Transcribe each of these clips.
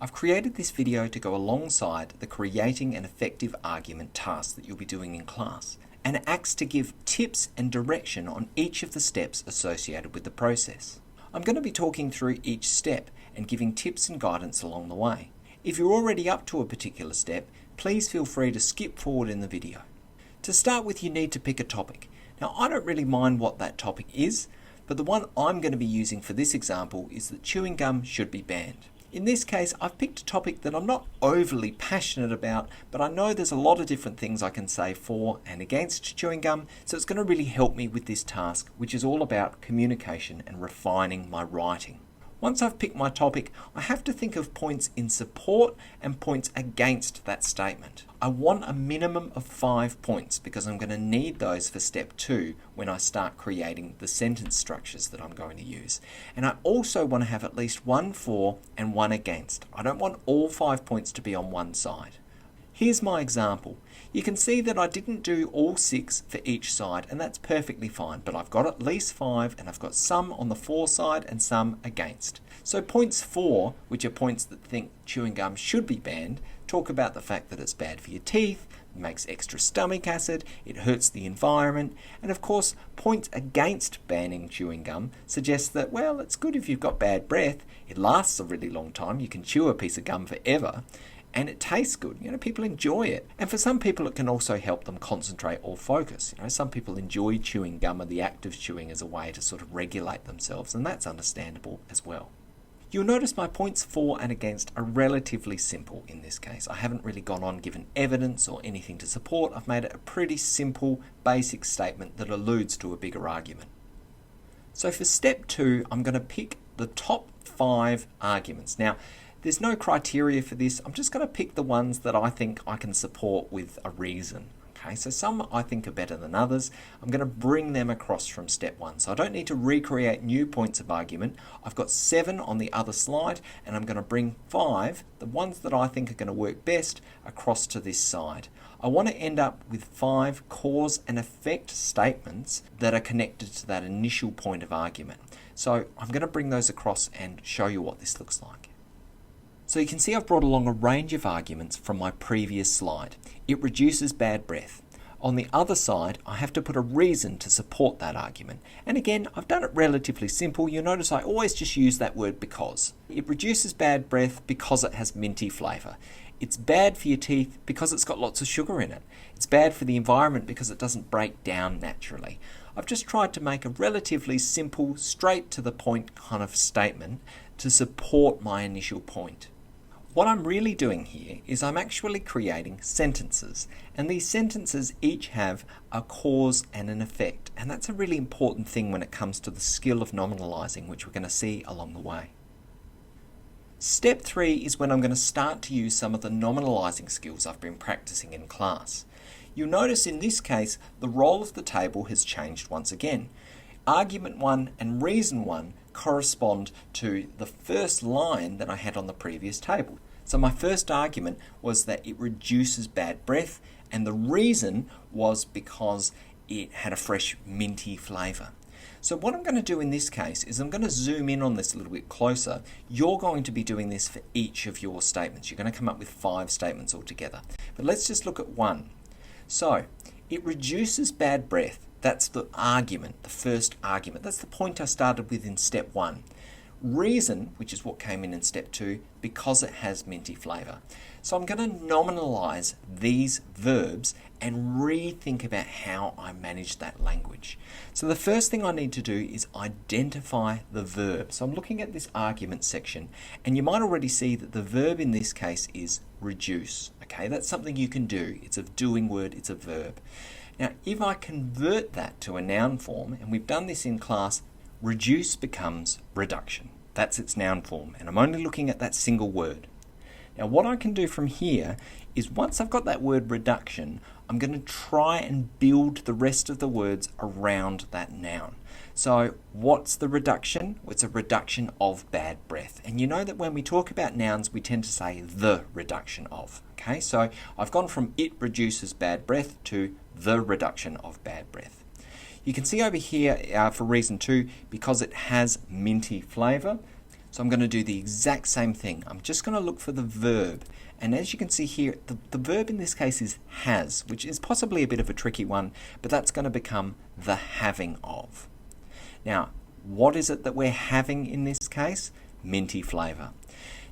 I've created this video to go alongside the creating an effective argument task that you'll be doing in class, and it acts to give tips and direction on each of the steps associated with the process. I'm going to be talking through each step and giving tips and guidance along the way. If you're already up to a particular step, please feel free to skip forward in the video. To start with, you need to pick a topic. Now, I don't really mind what that topic is, but the one I'm going to be using for this example is that chewing gum should be banned. In this case, I've picked a topic that I'm not overly passionate about, but I know there's a lot of different things I can say for and against chewing gum, so it's going to really help me with this task, which is all about communication and refining my writing. Once I've picked my topic, I have to think of points in support and points against that statement. I want a minimum of 5 points because I'm going to need those for step 2 when I start creating the sentence structures that I'm going to use. And I also want to have at least 1 for and 1 against. I don't want all 5 points to be on one side. Here's my example. You can see that I didn't do all 6 for each side, and that's perfectly fine, but I've got at least 5 and I've got some on the for side and some against. So points for, which are points that think chewing gum should be banned, talk about the fact that it's bad for your teeth, it makes extra stomach acid, it hurts the environment, and of course points against banning chewing gum suggest that, well, it's good if you've got bad breath, it lasts a really long time, you can chew a piece of gum forever, and it tastes good. People enjoy it. And for some people, it can also help them concentrate or focus. Some people enjoy chewing gum or the act of chewing as a way to sort of regulate themselves, and that's understandable as well. You'll notice my points for and against are relatively simple in this case. I haven't really gone on given evidence or anything to support. I've made it a pretty simple, basic statement that alludes to a bigger argument. So for step 2, I'm going to pick the top 5 arguments. Now, there's no criteria for this. I'm just going to pick the ones that I think I can support with a reason. Okay, so some I think are better than others. I'm going to bring them across from step 1. So I don't need to recreate new points of argument. I've got 7 on the other slide, and I'm going to bring 5, the ones that I think are going to work best, across to this side. I want to end up with 5 cause and effect statements that are connected to that initial point of argument. So I'm going to bring those across and show you what this looks like. So you can see I've brought along a range of arguments from my previous slide. It reduces bad breath. On the other side, I have to put a reason to support that argument. And again, I've done it relatively simple. You'll notice I always just use that word because. It reduces bad breath because it has minty flavour. It's bad for your teeth because it's got lots of sugar in it. It's bad for the environment because it doesn't break down naturally. I've just tried to make a relatively simple, straight to the point kind of statement to support my initial point. What I'm really doing here is I'm actually creating sentences, and these sentences each have a cause and an effect, and that's a really important thing when it comes to the skill of nominalising, which we're going to see along the way. Step 3 is when I'm going to start to use some of the nominalising skills I've been practicing in class. You'll notice in this case the role of the table has changed once again. Argument 1 and reason 1 correspond to the first line that I had on the previous table. So my first argument was that it reduces bad breath, and the reason was because it had a fresh minty flavour. So what I'm going to do in this case is I'm going to zoom in on this a little bit closer. You're going to be doing this for each of your statements. You're going to come up with 5 statements altogether. But let's just look at 1. So it reduces bad breath. That's the argument, the first argument. That's the point I started with in step 1. Reason, which is what came in step 2, because it has minty flavour. So I'm going to nominalise these verbs and rethink about how I manage that language. So the first thing I need to do is identify the verb. So I'm looking at this argument section, and you might already see that the verb in this case is reduce. Okay, that's something you can do. It's a doing word, it's a verb. Now, if I convert that to a noun form, and we've done this in class, reduce becomes reduction. That's its noun form, and I'm only looking at that single word. Now, what I can do from here is once I've got that word reduction, I'm going to try and build the rest of the words around that noun. So what's the reduction? Well, it's a reduction of bad breath. And you know that when we talk about nouns, we tend to say the reduction of. Okay, so I've gone from it reduces bad breath to the reduction of bad breath. You can see over here for reason 2, because it has minty flavour. So I'm going to do the exact same thing. I'm just going to look for the verb. And as you can see here, the verb in this case is has, which is possibly a bit of a tricky one, but that's going to become the having of. Now, what is it that we're having in this case? Minty flavour.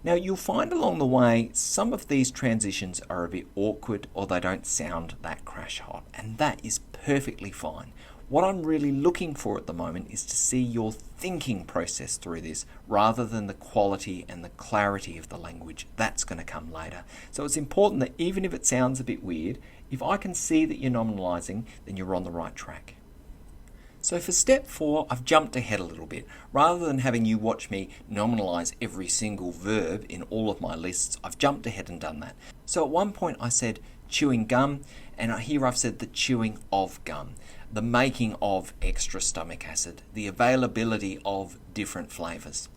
Now, you'll find along the way some of these transitions are a bit awkward or they don't sound that crash hot, and that is perfectly fine. What I'm really looking for at the moment is to see your thinking process through this rather than the quality and the clarity of the language. That's going to come later. So it's important that even if it sounds a bit weird, if I can see that you're nominalising, then you're on the right track. So for step 4, I've jumped ahead a little bit. Rather than having you watch me nominalise every single verb in all of my lists, I've jumped ahead and done that. So at one point I said chewing gum, and here I've said the chewing of gum, the making of extra stomach acid, the availability of different flavours.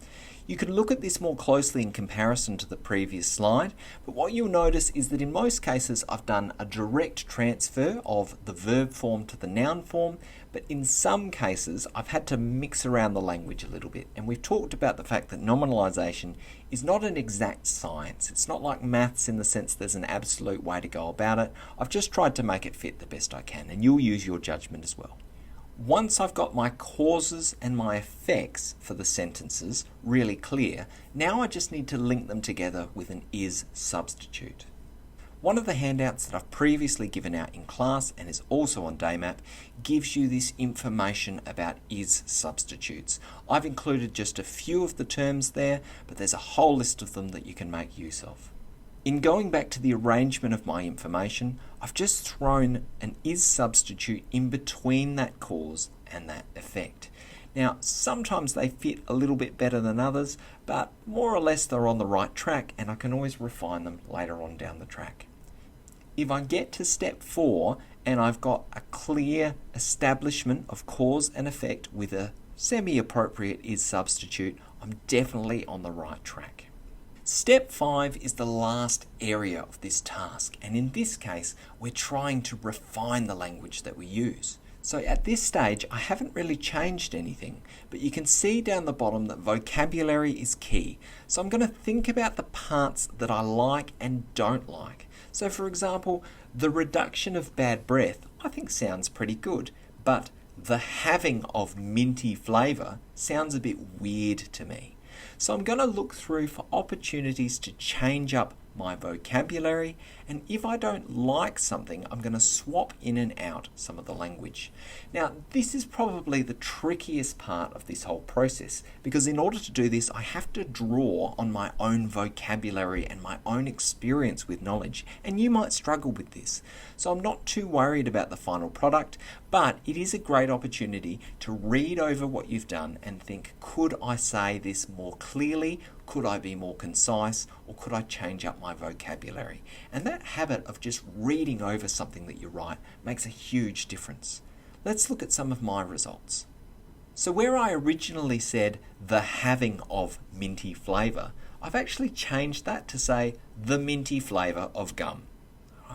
You can look at this more closely in comparison to the previous slide, but what you'll notice is that in most cases I've done a direct transfer of the verb form to the noun form, but in some cases I've had to mix around the language a little bit. And we've talked about the fact that nominalisation is not an exact science. It's not like maths in the sense there's an absolute way to go about it. I've just tried to make it fit the best I can, and you'll use your judgment as well. Once I've got my causes and my effects for the sentences really clear, now I just need to link them together with an is substitute. One of the handouts that I've previously given out in class and is also on Daymap gives you this information about is substitutes. I've included just a few of the terms there, but there's a whole list of them that you can make use of. In going back to the arrangement of my information, I've just thrown an is substitute in between that cause and that effect. Now, sometimes they fit a little bit better than others, but more or less they're on the right track, and I can always refine them later on down the track. If I get to step 4 and I've got a clear establishment of cause and effect with a semi-appropriate is substitute, I'm definitely on the right track. Step 5 is the last area of this task, and in this case we're trying to refine the language that we use. So at this stage I haven't really changed anything, but you can see down the bottom that vocabulary is key. So I'm going to think about the parts that I like and don't like. So for example, the reduction of bad breath I think sounds pretty good, but the having of minty flavour sounds a bit weird to me. So I'm going to look through for opportunities to change up my vocabulary, and if I don't like something, I'm going to swap in and out some of the language. Now, this is probably the trickiest part of this whole process, because in order to do this, I have to draw on my own vocabulary and my own experience with knowledge, and you might struggle with this. So I'm not too worried about the final product, but it is a great opportunity to read over what you've done and think, could I say this more clearly? Could I be more concise, or could I change up my vocabulary? And that habit of just reading over something that you write makes a huge difference. Let's look at some of my results. So where I originally said the having of minty flavour, I've actually changed that to say the minty flavour of gum.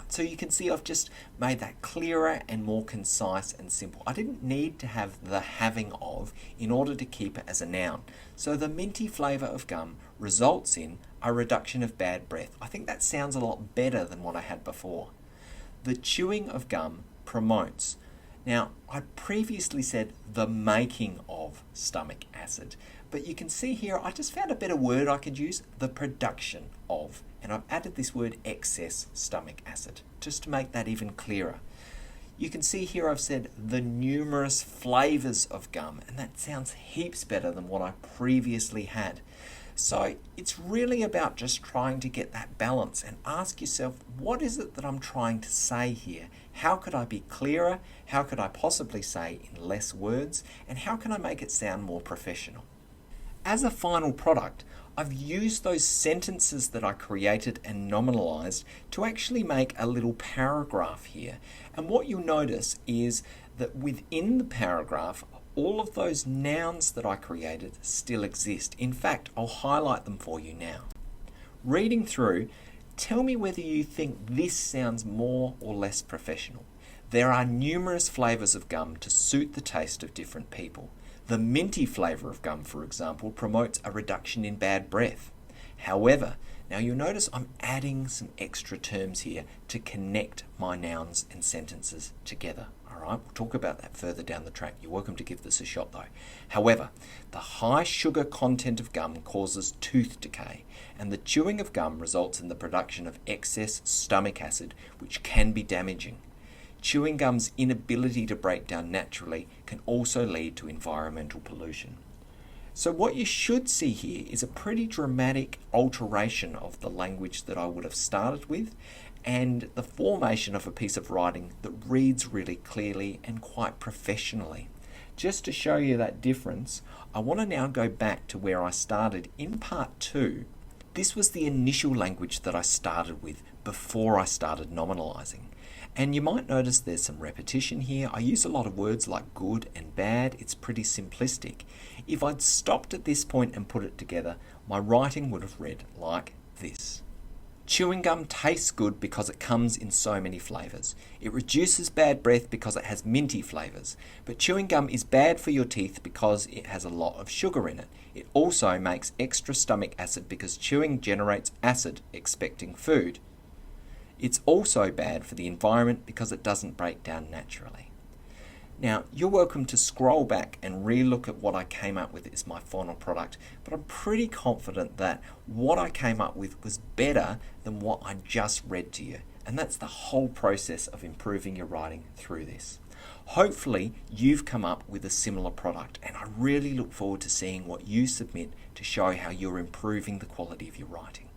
So you can see I've just made that clearer and more concise and simple. I didn't need to have the having of in order to keep it as a noun. So the minty flavour of gum results in a reduction of bad breath. I think that sounds a lot better than what I had before. The chewing of gum promotes. Now, I previously said the making of stomach acid, but you can see here I just found a better word I could use, the production of. And I've added this word excess stomach acid, just to make that even clearer. You can see here I've said the numerous flavours of gum, and that sounds heaps better than what I previously had. So it's really about just trying to get that balance and ask yourself, what is it that I'm trying to say here? How could I be clearer? How could I possibly say in less words? And how can I make it sound more professional? As a final product, I've used those sentences that I created and nominalised to actually make a little paragraph here. And what you'll notice is that within the paragraph, all of those nouns that I created still exist. In fact, I'll highlight them for you now. Reading through, tell me whether you think this sounds more or less professional. There are numerous flavours of gum to suit the taste of different people. The minty flavour of gum, for example, promotes a reduction in bad breath. However, now you'll notice I'm adding some extra terms here to connect my nouns and sentences together. Alright, we'll talk about that further down the track. You're welcome to give this a shot though. However, the high sugar content of gum causes tooth decay, and the chewing of gum results in the production of excess stomach acid, which can be damaging. Chewing gum's inability to break down naturally can also lead to environmental pollution. So what you should see here is a pretty dramatic alteration of the language that I would have started with, and the formation of a piece of writing that reads really clearly and quite professionally. Just to show you that difference, I want to now go back to where I started in part 2. This was the initial language that I started with before I started nominalising. And you might notice there's some repetition here. I use a lot of words like good and bad. It's pretty simplistic. If I'd stopped at this point and put it together, my writing would have read like this. Chewing gum tastes good because it comes in so many flavours. It reduces bad breath because it has minty flavours. But chewing gum is bad for your teeth because it has a lot of sugar in it. It also makes extra stomach acid because chewing generates acid expecting food. It's also bad for the environment because it doesn't break down naturally. Now, you're welcome to scroll back and re-look at what I came up with as my final product, but I'm pretty confident that what I came up with was better than what I just read to you. And that's the whole process of improving your writing through this. Hopefully, you've come up with a similar product, and I really look forward to seeing what you submit to show how you're improving the quality of your writing.